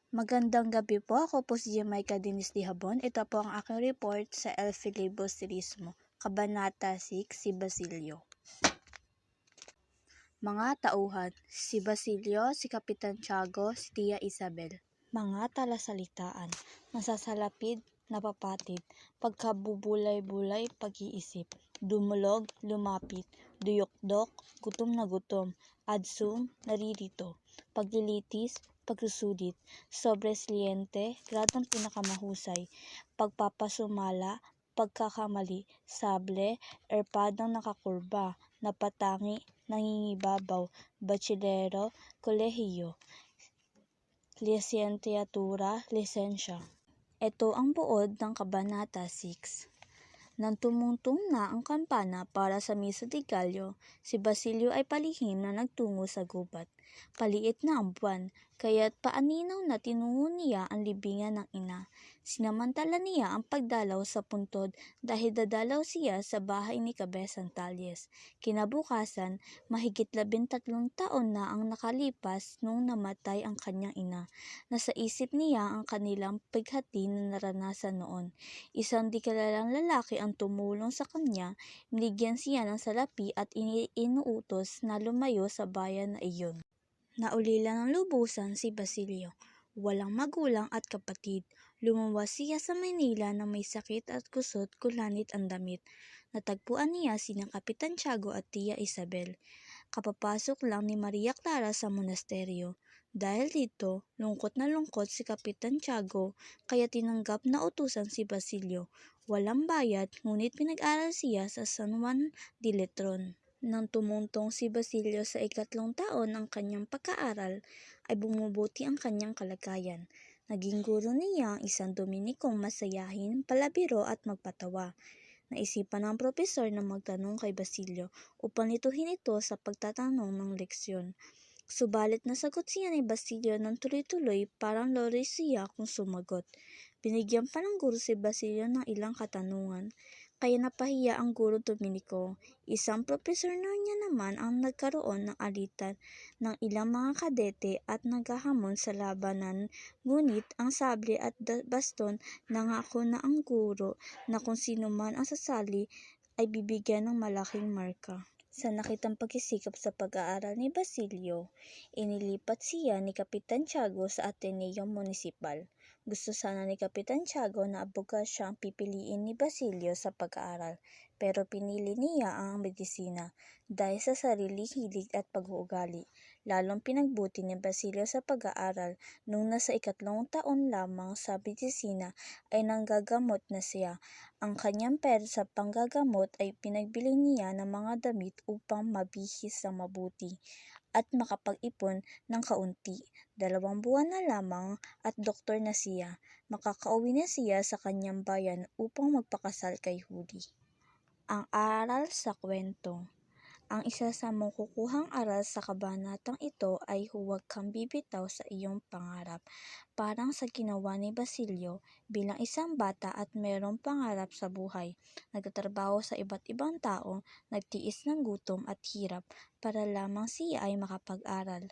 Magandang gabi po. Ako po si Jamaica Dennis Di Habon. Ito po ang aking report sa El Filibusterismo, Kabanata 6, si Basilio. Mga tauhan, si Basilio, si Kapitan Tiago, si Tia Isabel. Mga talasalitaan, nasasalapid, napapatid, pagkabubulay-bulay, pag-iisip, dumulog, lumapit, duyok-dok, gutom na gutom, adsum, naririto, paglilitis, pagsusudit, sobresliente, gradong pinakamahusay, pagpapasumala, pagkakamali, sable, erpadang nakakurba, napatangi, nangingibabaw, bachilero, kolehiyo, lisensiatura, lisensya. Ito ang buod ng Kabanata 6. Nang tumungtong na ang kampana para sa Misa de Gallo, si Basilio ay palihim na nagtungo sa gubat. Paliit na ang buwan, kaya't paaninaw na tinungo niya ang libingan ng ina. Sinamantala niya ang pagdalaw sa puntod dahil dadalaw siya sa bahay ni Cabezang Talles. Kinabukasan, mahigit 13 taon na ang nakalipas nung namatay ang kanyang ina. Nasa isip niya ang kanilang pighati na naranasan noon. Isang di kilalang lalaki ang tumulong sa kanya, binigyan siya ng salapi at inuutos na lumayo sa bayan na iyon. Naulila ng lubusan si Basilio. Walang magulang at kapatid. Lumuwas siya sa Maynila na may sakit at kusot, kulanit ang damit. Natagpuan niya sina Kapitan Tiago at Tia Isabel. Kapapasok lang ni Maria Clara sa monasteryo. Dahil dito, lungkot na lungkot si Kapitan Tiago, kaya tinanggap na utusan si Basilio. Walang bayad, ngunit pinag-aral siya sa San Juan de Letron. Nang tumuntong si Basilio sa 3 taon ng kanyang pag-aaral, ay bumubuti ang kanyang kalagayan. Naging guro niya ang isang Dominikong masayahin, palabiro at magpatawa. Naisipan ng propesor na magtanong kay Basilio upang lituhin ito sa pagtatanong ng leksyon. Subalit nasagot siya ni Basilio ng tuloy-tuloy, parang lori siya kung sumagot. Binigyan pa ng guro si Basilio ng ilang katanungan, kaya napahiya ang guro Dominiko. Isang propesor na niya naman ang nagkaroon ng alitan ng ilang mga kadete at naghahamon sa labanan, ngunit ang sable at baston nangako na ang guro na kung sino man ang sasali ay bibigyan ng malaking marka. Sa nakitang pagsisikap sa pag-aaral ni Basilio, inilipat siya ni Kapitan Tiago sa Ateneo Municipal. Gusto sana ni Kapitan Tiago na abogasya ang pipiliin ni Basilio sa pag-aaral, pero pinili niya ang medisina dahil sa sariling hilig at pag-uugali. Lalong pinagbuti ni Basilio sa pag-aaral nung nasa 3 taon lamang sa medisina ay nanggagamot na siya. Ang kanyang pera sa panggagamot ay pinagbili niya ng mga damit upang mabihis ng mabuti at makapag-ipon ng kaunti. 2 buwan na lamang at doktor na siya. Makakauwi na siya sa kanyang bayan upang magpakasal kay Julie. Ang aral sa kwento. Ang isa sa makukuhang aral sa kabanatang ito ay huwag kang bibitaw sa iyong pangarap. Parang sa ginawa ni Basilio bilang isang bata at mayroong pangarap sa buhay. Nagtatrabaho sa iba't ibang tao, nagtiis ng gutom at hirap para lamang siya ay makapag-aral.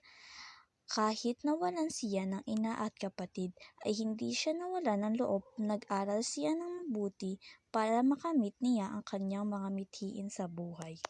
Kahit nawalan siya ng ina at kapatid, ay hindi siya nawalan ng loob. Nag-aral siya ng mabuti para makamit niya ang kanyang mga mithiin sa buhay.